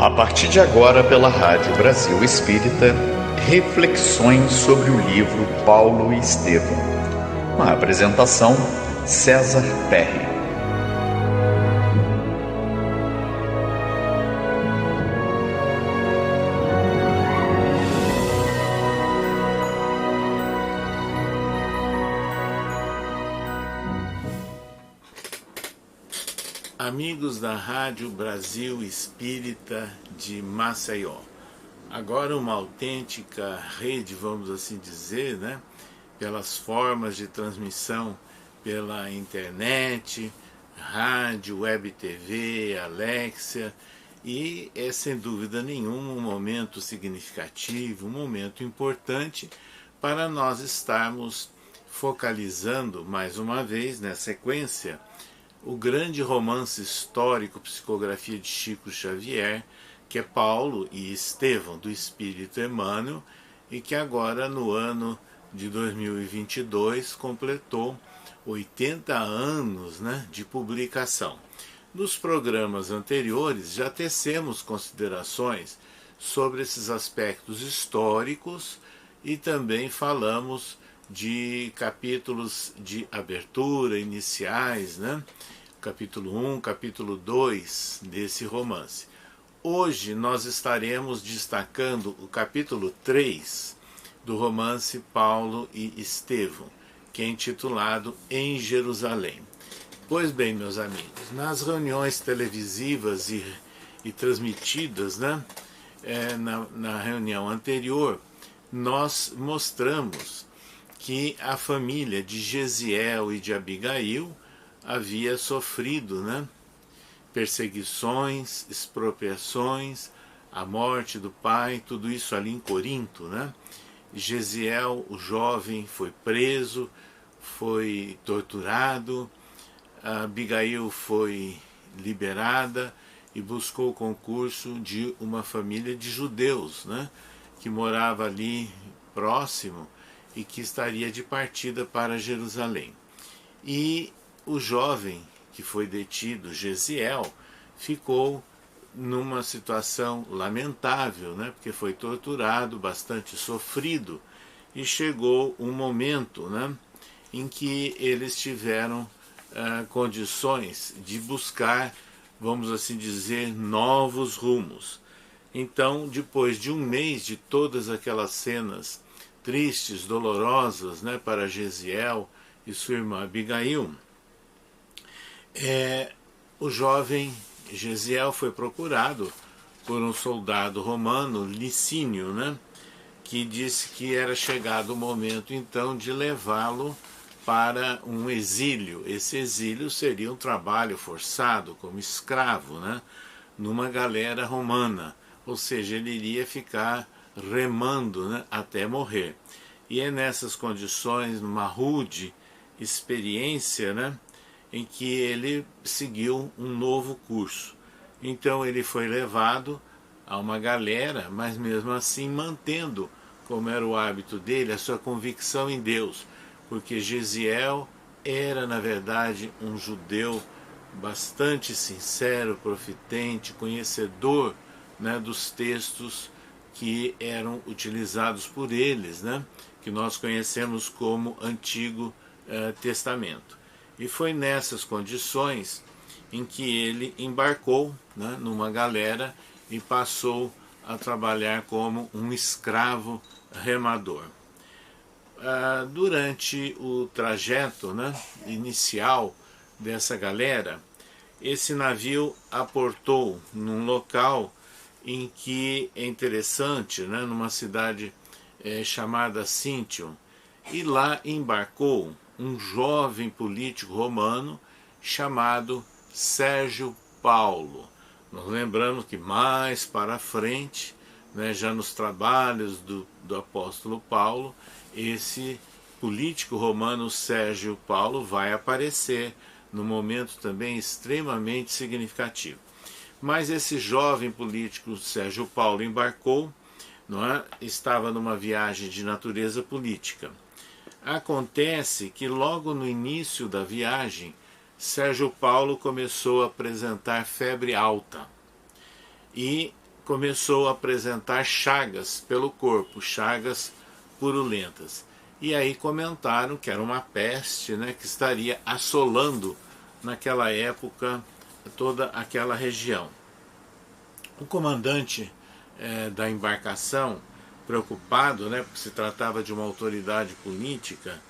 A partir de agora, pela Rádio Brasil Espírita, reflexões sobre o livro Paulo e Estevão. Uma apresentação, César Perry. Amigos da Rádio Brasil Espírita de Maceió, agora uma autêntica rede, vamos assim dizer, né? Pelas formas de transmissão pela internet, rádio, web TV, Alexia, e é sem dúvida nenhuma um momento significativo, um momento importante para nós estarmos focalizando mais uma vez, na sequência, o grande romance histórico, psicografia de Chico Xavier, que é Paulo e Estevão, do Espírito Emmanuel, e que agora, no ano de 2022, completou 80 anos, né, de publicação. Nos programas anteriores, já tecemos considerações sobre esses aspectos históricos e também falamos de capítulos de abertura, iniciais, né? Capítulo 1, capítulo 2 desse romance. Hoje nós estaremos destacando o capítulo 3 do romance Paulo e Estevão, que é intitulado Em Jerusalém. Pois bem, meus amigos, nas reuniões televisivas e transmitidas, né, na reunião anterior, nós mostramos que a família de Gesiel e de Abigail havia sofrido, né, perseguições, expropriações, a morte do pai, tudo isso ali em Corinto, né? Gesiel, o jovem, foi preso, foi torturado, Abigail foi liberada e buscou o concurso de uma família de judeus, né, que morava ali próximo e que estaria de partida para Jerusalém. E o jovem que foi detido, Gesiel, ficou numa situação lamentável, né, porque foi torturado, bastante sofrido, e chegou um momento, né, em que eles tiveram condições de buscar, vamos assim dizer, novos rumos. Então, depois de um mês de todas aquelas cenas tristes, dolorosas, né, para Gesiel e sua irmã Abigail, o jovem Gesiel foi procurado por um soldado romano, Licínio, né, que disse que era chegado o momento então de levá-lo para um exílio. Esse exílio seria um trabalho forçado como escravo, né, numa galera romana, ou seja, ele iria ficar remando, né, até morrer. E é nessas condições, numa rude experiência, né, em que ele seguiu um novo curso. Então ele foi levado a uma galera, mas mesmo assim mantendo, como era o hábito dele, a sua convicção em Deus, porque Gesiel era, na verdade, um judeu bastante sincero, profitente, conhecedor, né, dos textos que eram utilizados por eles, né, que nós conhecemos como Antigo Testamento. E foi nessas condições em que ele embarcou, né, numa galera e passou a trabalhar como um escravo remador. Durante o trajeto, né, inicial dessa galera, esse navio aportou num local em que é interessante, né, numa cidade chamada Cíntion, e lá embarcou um jovem político romano chamado Sérgio Paulo. Nós lembramos que mais para frente, né, já nos trabalhos do apóstolo Paulo, esse político romano Sérgio Paulo vai aparecer num momento também extremamente significativo. Mas esse jovem político Sérgio Paulo embarcou, não é? Estava numa viagem de natureza política. Acontece que logo no início da viagem, Sérgio Paulo começou a apresentar febre alta. E começou a apresentar chagas pelo corpo, chagas purulentas. E aí comentaram que era uma peste, né, que estaria assolando naquela época toda aquela região. O comandante da embarcação, preocupado, né, porque se tratava de uma autoridade política,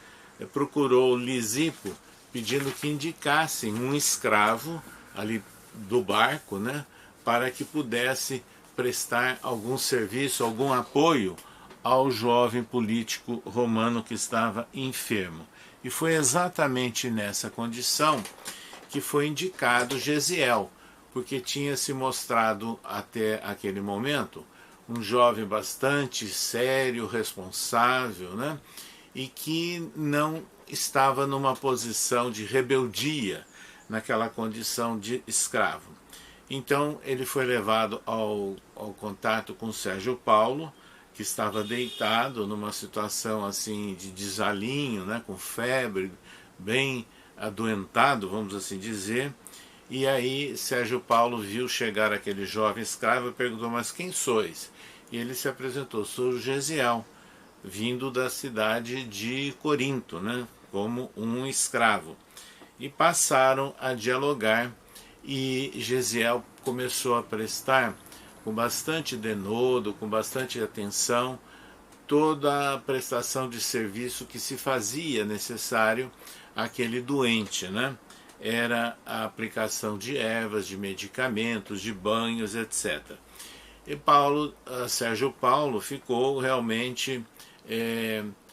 procurou Lisipo pedindo que indicassem um escravo ali do barco, né, para que pudesse prestar algum serviço, algum apoio ao jovem político romano que estava enfermo. E foi exatamente nessa condição que foi indicado Gesiel, porque tinha se mostrado até aquele momento um jovem bastante sério, responsável, né? E que não estava numa posição de rebeldia naquela condição de escravo. Então ele foi levado ao contato com Sérgio Paulo, que estava deitado numa situação assim de desalinho, né, com febre, bem adoentado, vamos assim dizer. E aí Sérgio Paulo viu chegar aquele jovem escravo e perguntou: mas quem sois? E ele se apresentou: sou Gesiel, vindo da cidade de Corinto, né, como um escravo. E passaram a dialogar e Gesiel começou a prestar com bastante denodo, com bastante atenção, toda a prestação de serviço que se fazia necessário àquele doente, né? Era a aplicação de ervas, de medicamentos, de banhos, etc. E Sérgio Paulo ficou realmente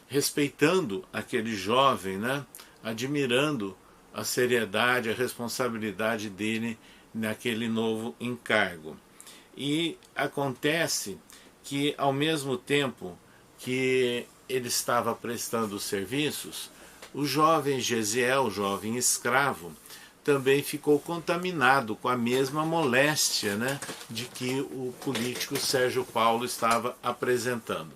respeitando aquele jovem, né? Admirando a seriedade, a responsabilidade dele naquele novo encargo. E acontece que, ao mesmo tempo que ele estava prestando os serviços, o jovem Gesiel, o jovem escravo, também ficou contaminado com a mesma moléstia, né, de que o político Sérgio Paulo estava apresentando.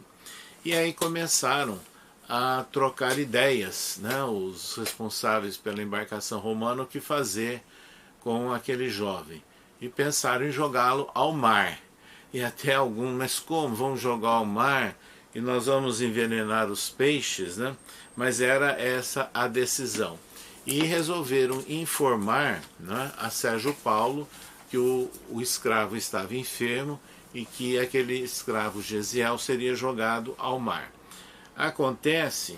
E aí começaram a trocar ideias, né, os responsáveis pela embarcação romana, o que fazer com aquele jovem. E pensaram em jogá-lo ao mar. E até alguns, mas como? Vamos jogar ao mar e nós vamos envenenar os peixes, né? Mas era essa a decisão. E resolveram informar, né, a Sérgio Paulo que o escravo estava enfermo e que aquele escravo Gesiel seria jogado ao mar. Acontece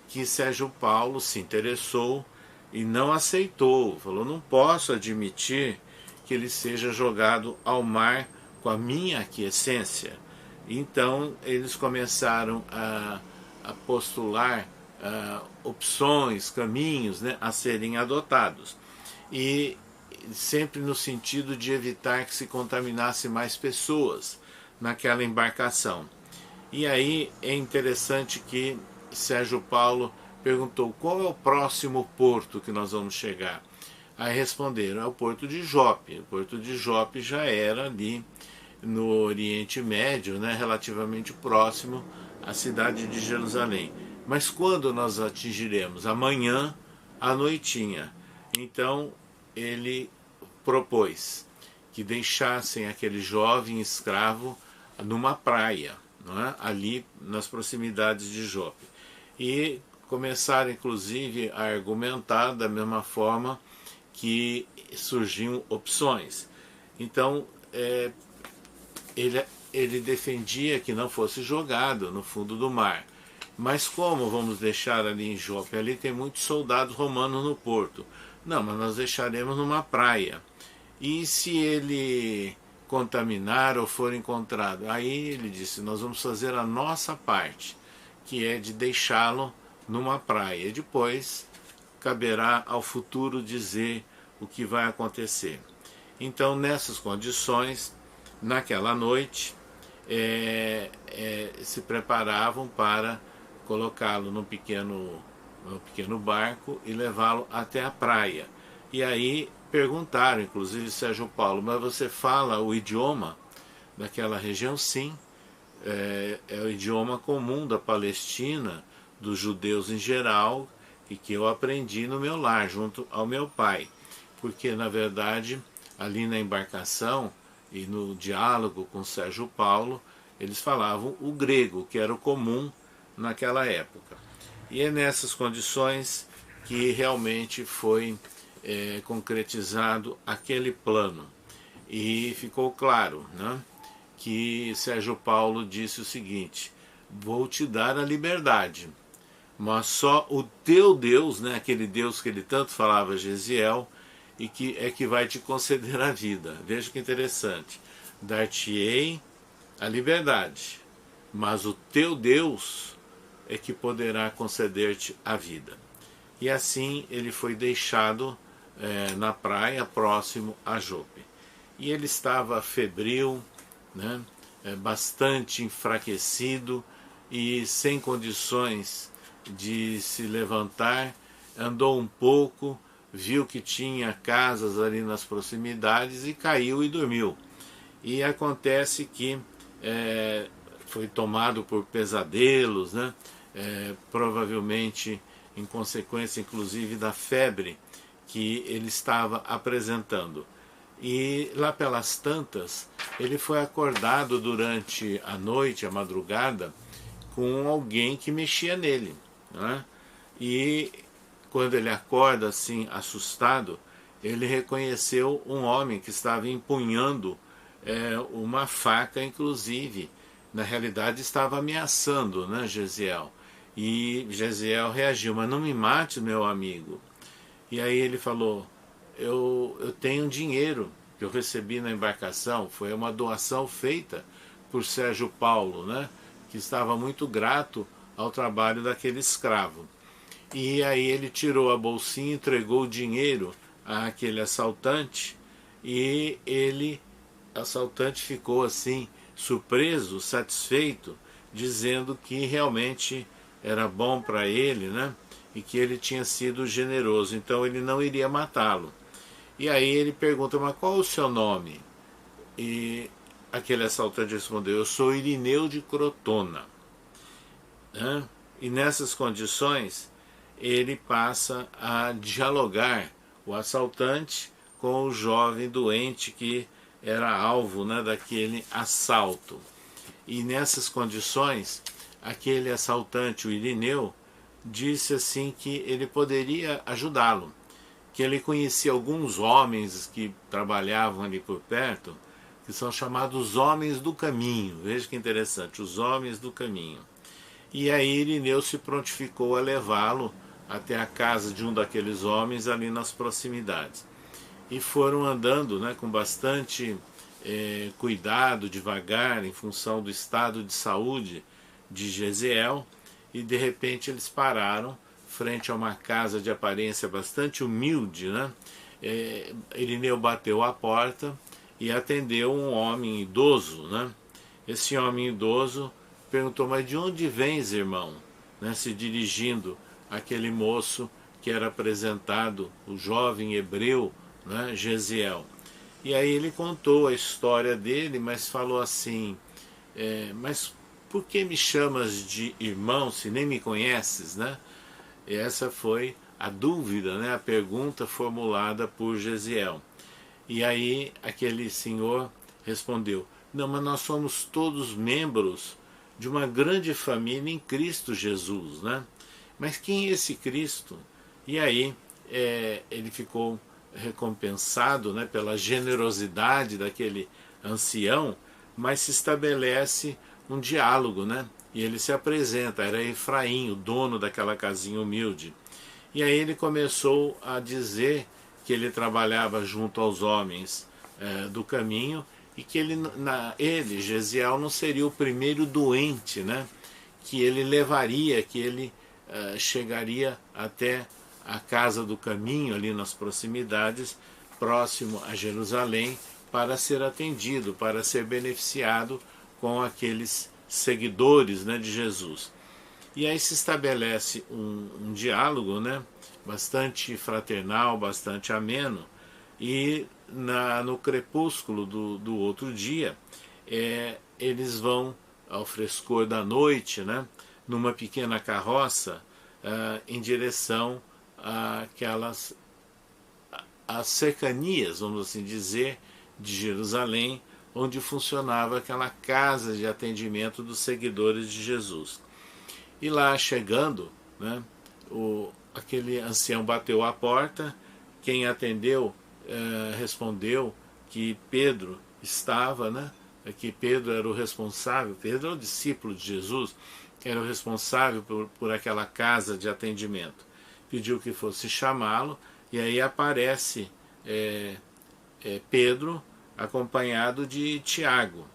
que Sérgio Paulo se interessou e não aceitou, falou: não posso admitir que ele seja jogado ao mar com a minha aquiescência. Então eles começaram a postular opções, caminhos, né, a serem adotados, e sempre no sentido de evitar que se contaminasse mais pessoas naquela embarcação. E aí é interessante que Sérgio Paulo perguntou: qual é o próximo porto que nós vamos chegar? Aí responderam: é o porto de Jope. O porto de Jope já era ali no Oriente Médio, né, relativamente próximo à cidade de Jerusalém. Mas quando nós atingiremos? Amanhã à noitinha. Então ele propôs que deixassem aquele jovem escravo numa praia, não é? Ali nas proximidades de Jope. E começaram inclusive a argumentar da mesma forma que surgiam opções. Então ele defendia que não fosse jogado no fundo do mar. Mas como vamos deixar ali em Jope? Ali tem muitos soldados romanos no porto. Não, mas nós deixaremos numa praia. E se ele contaminar ou for encontrado? Aí ele disse: nós vamos fazer a nossa parte, que é de deixá-lo numa praia. E depois caberá ao futuro dizer o que vai acontecer. Então, nessas condições, naquela noite, se preparavam para colocá-lo num pequeno barco e levá-lo até a praia. E aí perguntaram, inclusive Sérgio Paulo: mas você fala o idioma daquela região? Sim, é o idioma comum da Palestina, dos judeus em geral, e que eu aprendi no meu lar, junto ao meu pai. Porque, na verdade, ali na embarcação e no diálogo com Sérgio Paulo, eles falavam o grego, que era o comum naquela época. E é nessas condições que realmente foi concretizado aquele plano. E ficou claro, né, que Sérgio Paulo disse o seguinte: vou te dar a liberdade, mas só o teu Deus, né, aquele Deus que ele tanto falava, Gesiel, e que vai te conceder a vida. Veja que interessante. Dar-te-ei a liberdade, mas o teu Deus é que poderá conceder-te a vida. E assim ele foi deixado na praia, próximo a Jope. E ele estava febril, né, bastante enfraquecido e sem condições de se levantar. Andou um pouco, viu que tinha casas ali nas proximidades e caiu e dormiu. E acontece que foi tomado por pesadelos, né? Provavelmente em consequência inclusive da febre que ele estava apresentando. E lá pelas tantas, ele foi acordado durante a noite, a madrugada, com alguém que mexia nele, né? E quando ele acorda assim, assustado, ele reconheceu um homem que estava empunhando uma faca, inclusive. Na realidade estava ameaçando, né, Gesiel. E Gesiel reagiu: mas não me mate, meu amigo. E aí ele falou: eu tenho dinheiro que eu recebi na embarcação, foi uma doação feita por Sérgio Paulo, né, que estava muito grato ao trabalho daquele escravo. E aí ele tirou a bolsinha, entregou o dinheiro àquele assaltante, e assaltante ficou assim, surpreso, satisfeito, dizendo que realmente era bom para ele, né, e que ele tinha sido generoso, então ele não iria matá-lo. E aí ele pergunta: mas qual é o seu nome? E aquele assaltante respondeu: eu sou Irineu de Crotona. E nessas condições ele passa a dialogar, o assaltante, com o jovem doente que era alvo, né, daquele assalto. E nessas condições aquele assaltante, o Irineu, disse assim que ele poderia ajudá-lo, que ele conhecia alguns homens que trabalhavam ali por perto, que são chamados homens do caminho. Veja que interessante, os homens do caminho. E aí Irineu se prontificou a levá-lo até a casa de um daqueles homens ali nas proximidades. E foram andando, né, com bastante cuidado, devagar, em função do estado de saúde de Gesiel, e de repente eles pararam frente a uma casa de aparência bastante humilde, né? Irineu bateu a porta e atendeu um homem idoso, né? Esse homem idoso perguntou: mas de onde vens, irmão? Né? Se dirigindo àquele moço que era apresentado, o jovem hebreu, né? Gesiel. E aí ele contou a história dele, mas falou assim: mas por que me chamas de irmão se nem me conheces, né? E essa foi a dúvida, né? A pergunta formulada por Gesiel. E aí aquele senhor respondeu: não, mas nós somos todos membros de uma grande família em Cristo Jesus, né? Mas quem é esse Cristo? E aí ele ficou recompensado, né, pela generosidade daquele ancião, mas se estabelece um diálogo, né? E ele se apresenta, era Efraim, o dono daquela casinha humilde. E aí ele começou a dizer que ele trabalhava junto aos homens do caminho, e que ele, Gesiel, não seria o primeiro doente, né, que ele levaria, que ele chegaria até a casa do caminho, ali nas proximidades, próximo a Jerusalém, para ser atendido, para ser beneficiado com aqueles seguidores, né, de Jesus. E aí se estabelece um diálogo, né, bastante fraternal, bastante ameno, e no crepúsculo do outro dia, eles vão ao frescor da noite, né, numa pequena carroça, em direção às cercanias, vamos assim dizer, de Jerusalém, onde funcionava aquela casa de atendimento dos seguidores de Jesus. E lá chegando, né, aquele ancião bateu à porta, quem atendeu respondeu que Pedro estava, né, que Pedro era o responsável, Pedro é o discípulo de Jesus, que era o responsável por aquela casa de atendimento. Pediu que fosse chamá-lo, e aí aparece Pedro acompanhado de Tiago,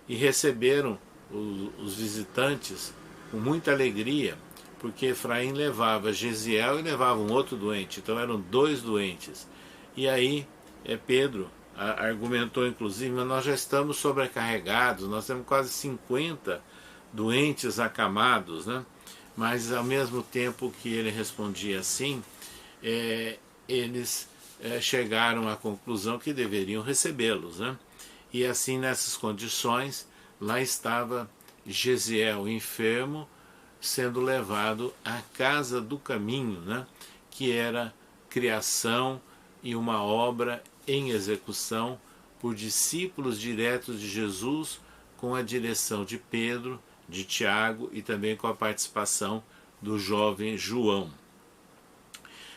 e receberam os visitantes com muita alegria, porque Efraim levava Gesiel e levava um outro doente, então eram 2 doentes. E aí Pedro argumentou inclusive, mas nós já estamos sobrecarregados, nós temos quase 50 doentes acamados, né? Mas ao mesmo tempo que ele respondia assim, eles chegaram à conclusão que deveriam recebê-los, né? E assim, nessas condições, lá estava Gesiel enfermo, sendo levado à casa do caminho, né? Que era criação e uma obra em execução por discípulos diretos de Jesus, com a direção de Pedro, de Tiago e também com a participação do jovem João.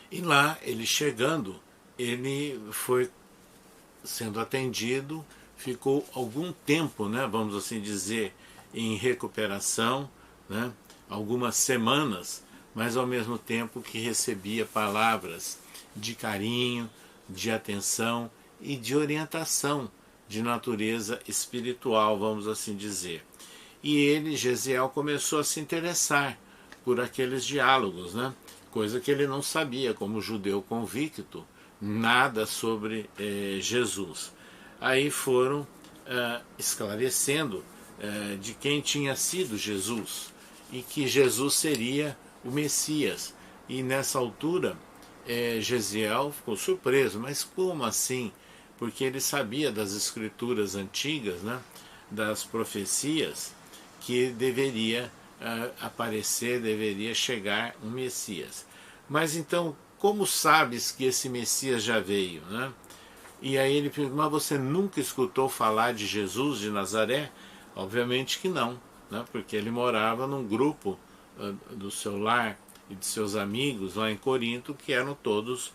E lá, ele chegando, ele foi sendo atendido, ficou algum tempo, né, vamos assim dizer, em recuperação, né, algumas semanas, mas ao mesmo tempo que recebia palavras de carinho, de atenção e de orientação de natureza espiritual, vamos assim dizer. E ele, Gesiel, começou a se interessar por aqueles diálogos, né? Coisa que ele não sabia, como judeu convicto, nada sobre Jesus. Aí foram esclarecendo de quem tinha sido Jesus e que Jesus seria o Messias. E nessa altura, Gesiel ficou surpreso, mas como assim? Porque ele sabia das escrituras antigas, né? Das profecias, que deveria aparecer, deveria chegar um Messias. Mas então, como sabes que esse Messias já veio, né? E aí ele perguntou, mas você nunca escutou falar de Jesus de Nazaré? Obviamente que não, né? Porque ele morava num grupo do seu lar e de seus amigos lá em Corinto, que eram todos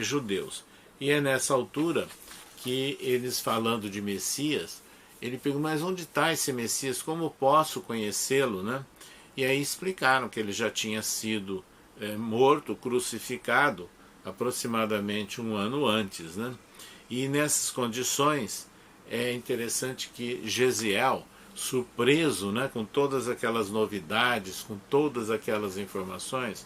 judeus. E é nessa altura que eles, falando de Messias, ele perguntou, mas onde está esse Messias? Como posso conhecê-lo, né? E aí explicaram que ele já tinha sido morto, crucificado, aproximadamente 1 ano antes, né? E nessas condições é interessante que Gesiel, surpreso, né, com todas aquelas novidades, com todas aquelas informações,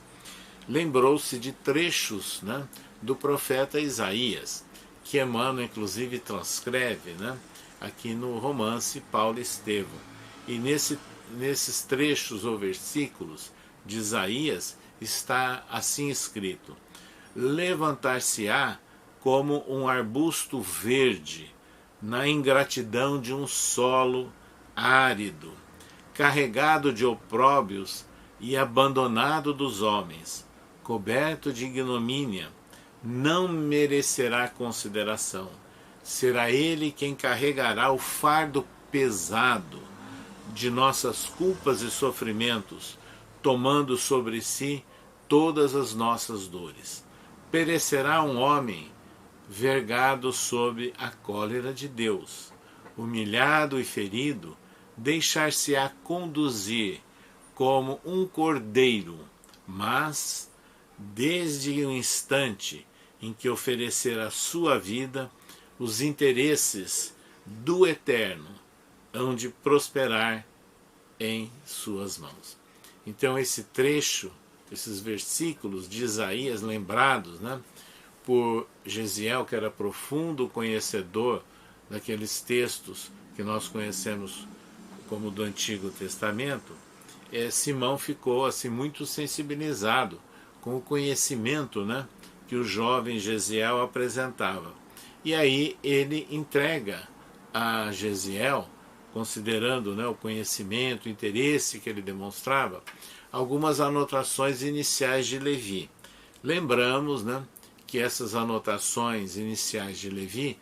lembrou-se de trechos, né, do profeta Isaías, que Emmanuel inclusive transcreve, né, aqui no romance Paulo e Estevão. E nesses trechos ou versículos de Isaías está assim escrito: levantar-se-á como um arbusto verde na ingratidão de um solo árido, carregado de opróbios e abandonado dos homens, coberto de ignomínia, não merecerá consideração. Será ele quem carregará o fardo pesado de nossas culpas e sofrimentos, tomando sobre si todas as nossas dores. Perecerá um homem vergado sob a cólera de Deus, humilhado e ferido, deixar-se-á conduzir como um cordeiro, mas, desde o instante em que oferecer a sua vida, os interesses do Eterno hão de prosperar em suas mãos. Então esse trecho, esses versículos de Isaías lembrados, né, por Gesiel, que era profundo conhecedor daqueles textos que nós conhecemos como do Antigo Testamento, Simão ficou assim muito sensibilizado com o conhecimento, né, que o jovem Gesiel apresentava. E aí ele entrega a Gesiel, considerando, né, o conhecimento, o interesse que ele demonstrava, algumas anotações iniciais de Levi. Lembramos, né, que essas anotações iniciais de Levi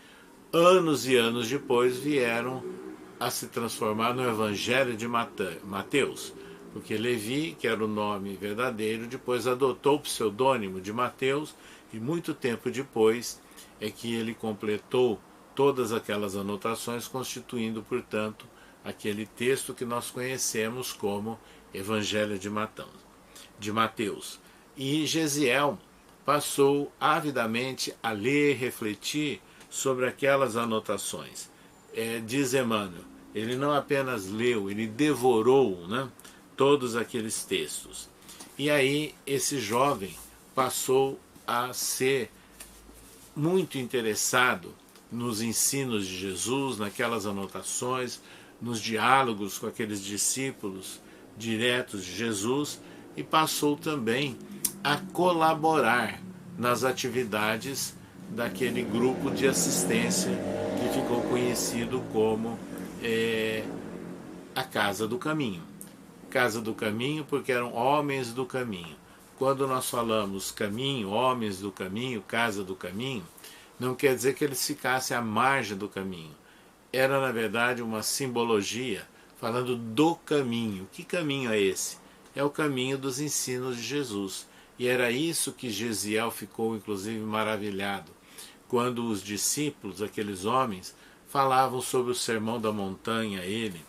anos e anos depois vieram a se transformar no Evangelho de Mateus, porque Levi, que era o nome verdadeiro, depois adotou o pseudônimo de Mateus, e muito tempo depois é que ele completou todas aquelas anotações, constituindo, portanto, aquele texto que nós conhecemos como Evangelho de Mateus. E Gesiel passou avidamente a ler, refletir sobre aquelas anotações. Diz Emmanuel, ele não apenas leu, ele devorou, né, todos aqueles textos. E aí esse jovem passou a ser muito interessado nos ensinos de Jesus, naquelas anotações, nos diálogos com aqueles discípulos diretos de Jesus, e passou também a colaborar nas atividades daquele grupo de assistência que ficou conhecido como a Casa do Caminho. Casa do Caminho porque eram homens do caminho. Quando nós falamos caminho, homens do caminho, casa do caminho, não quer dizer que eles ficassem à margem do caminho. Era, na verdade, uma simbologia falando do caminho. Que caminho é esse? É o caminho dos ensinos de Jesus. E era isso que Gesiel ficou, inclusive, maravilhado, quando os discípulos, aqueles homens, falavam sobre o Sermão da Montanha a ele,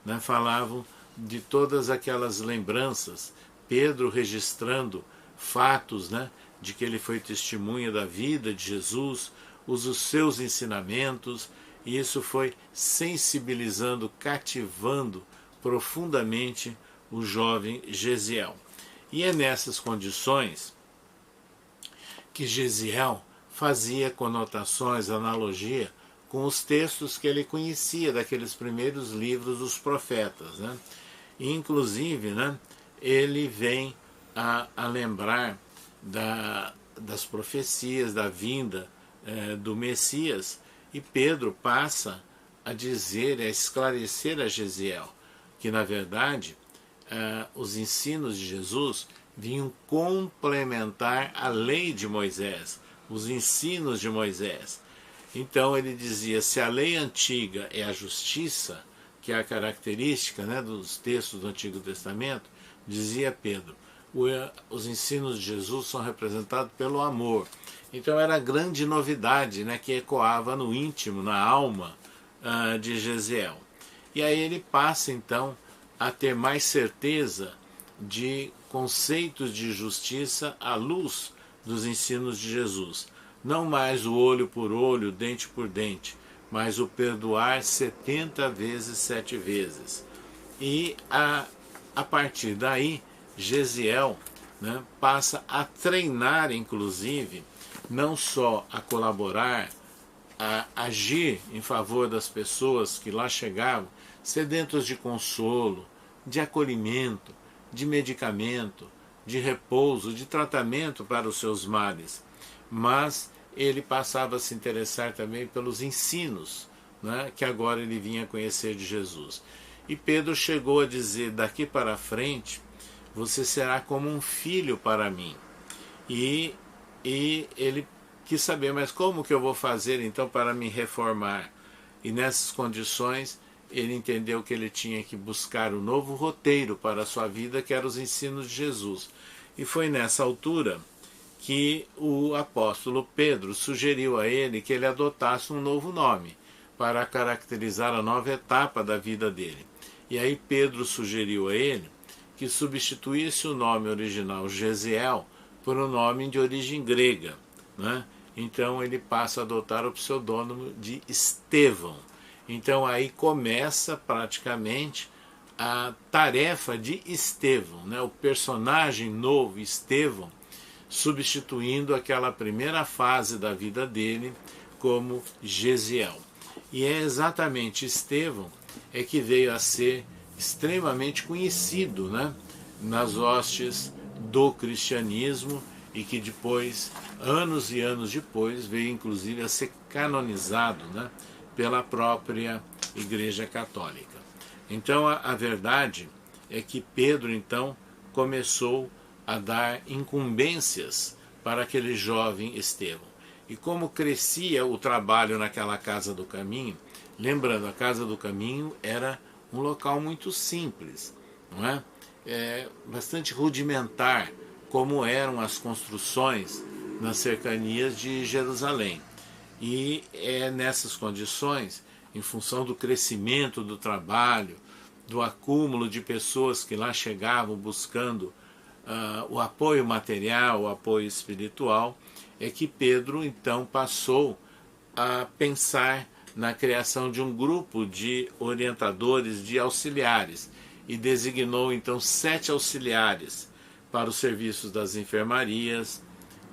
né? Falavam de todas aquelas lembranças, Pedro registrando fatos, né, de que ele foi testemunha da vida de Jesus, os seus ensinamentos, e isso foi sensibilizando, cativando profundamente o jovem Gesiel. E é nessas condições que Gesiel fazia conotações, analogia com os textos que ele conhecia daqueles primeiros livros dos profetas, né? E, inclusive, né, ele vem a lembrar das profecias, da vinda do Messias, e Pedro passa a dizer, a esclarecer a Gesiel, que na verdade os ensinos de Jesus vinham complementar a lei de Moisés, os ensinos de Moisés. Então ele dizia, se a lei antiga é a justiça, que é a característica, né, dos textos do Antigo Testamento, dizia Pedro, os ensinos de Jesus são representados pelo amor. Então era a grande novidade, né, que ecoava no íntimo, na alma de Gesiel. E aí ele passa então a ter mais certeza de conceitos de justiça à luz dos ensinos de Jesus. Não mais o olho por olho, dente por dente, mas o perdoar 70 vezes, 7 vezes. E a partir daí, Gesiel, né, passa a treinar, inclusive, não só a colaborar, a agir em favor das pessoas que lá chegavam, sedentos de consolo, de acolhimento, de medicamento, de repouso, de tratamento para os seus males, mas ele passava a se interessar também pelos ensinos, né, que agora ele vinha conhecer de Jesus. E Pedro chegou a dizer, daqui para frente, você será como um filho para mim. E ele quis saber, mas como que eu vou fazer então para me reformar? E nessas condições, ele entendeu que ele tinha que buscar um novo roteiro para a sua vida, que eram os ensinos de Jesus. E foi nessa altura que o apóstolo Pedro sugeriu a ele que ele adotasse um novo nome para caracterizar a nova etapa da vida dele. E aí Pedro sugeriu a ele que substituísse o nome original Gesiel por um nome de origem grega, né? Então ele passa a adotar o pseudônimo de Estevão. Então aí começa praticamente a tarefa de Estevão, né? O personagem novo Estevão, substituindo aquela primeira fase da vida dele como Gesiel. E é exatamente Estevão que veio a ser extremamente conhecido, né, nas hostes do cristianismo, e que depois, anos e anos depois, veio inclusive a ser canonizado, né, pela própria Igreja Católica. Então a verdade é que Pedro então começou a dar incumbências para aquele jovem Estevão. e como crescia o trabalho naquela Casa do Caminho. Lembrando, a Casa do Caminho era um local muito simples, não é? Bastante rudimentar, como eram as construções nas cercanias de Jerusalém. E é nessas condições, em função do crescimento do trabalho, do acúmulo de pessoas que lá chegavam buscando o apoio material, o apoio espiritual, é que Pedro então passou a pensar na criação de um grupo de orientadores, de auxiliares, e designou então 7 auxiliares para os serviços das enfermarias,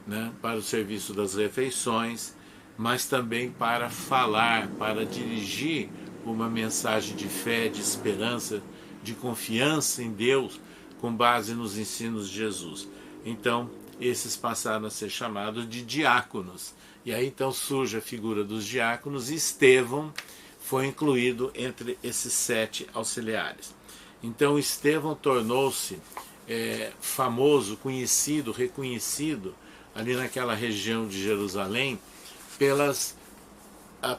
né, para o serviço das refeições, mas também para falar, para dirigir uma mensagem de fé, de esperança, de confiança em Deus, com base nos ensinos de Jesus. Então, esses passaram a ser chamados de diáconos. E aí então surge a figura dos diáconos, e Estevão foi incluído entre esses 7 auxiliares. Então Estevão tornou-se famoso, conhecido, reconhecido ali naquela região de Jerusalém pelas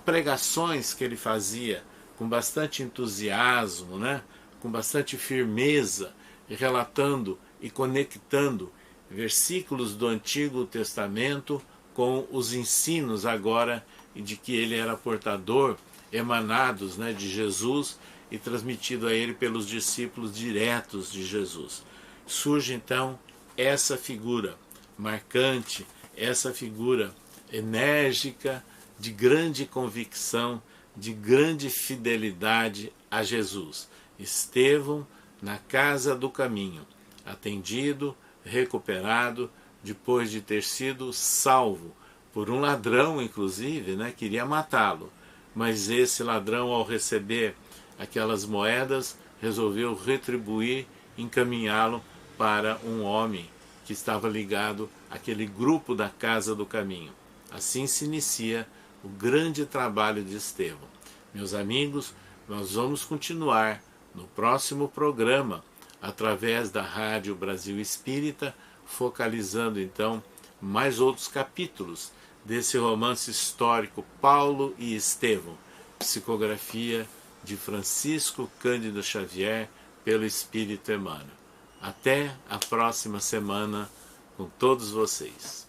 pregações que ele fazia com bastante entusiasmo, né? Com bastante firmeza, relatando e conectando versículos do Antigo Testamento com os ensinos agora de que ele era portador, emanados, né, de Jesus e transmitido a ele pelos discípulos diretos de Jesus. Surge então essa figura marcante, essa figura enérgica, de grande convicção, de grande fidelidade a Jesus. Estevão na Casa do Caminho, atendido, recuperado, depois de ter sido salvo por um ladrão, inclusive, né, queria matá-lo. Mas esse ladrão, ao receber aquelas moedas, resolveu retribuir, encaminhá-lo para um homem que estava ligado àquele grupo da Casa do Caminho. Assim se inicia o grande trabalho de Estevão. Meus amigos, nós vamos continuar no próximo programa, através da Rádio Brasil Espírita, focalizando então mais outros capítulos desse romance histórico Paulo e Estevão, psicografia de Francisco Cândido Xavier pelo Espírito Emmanuel. Até a próxima semana com todos vocês.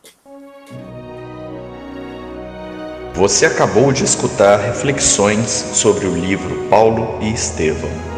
Você acabou de escutar reflexões sobre o livro Paulo e Estevão.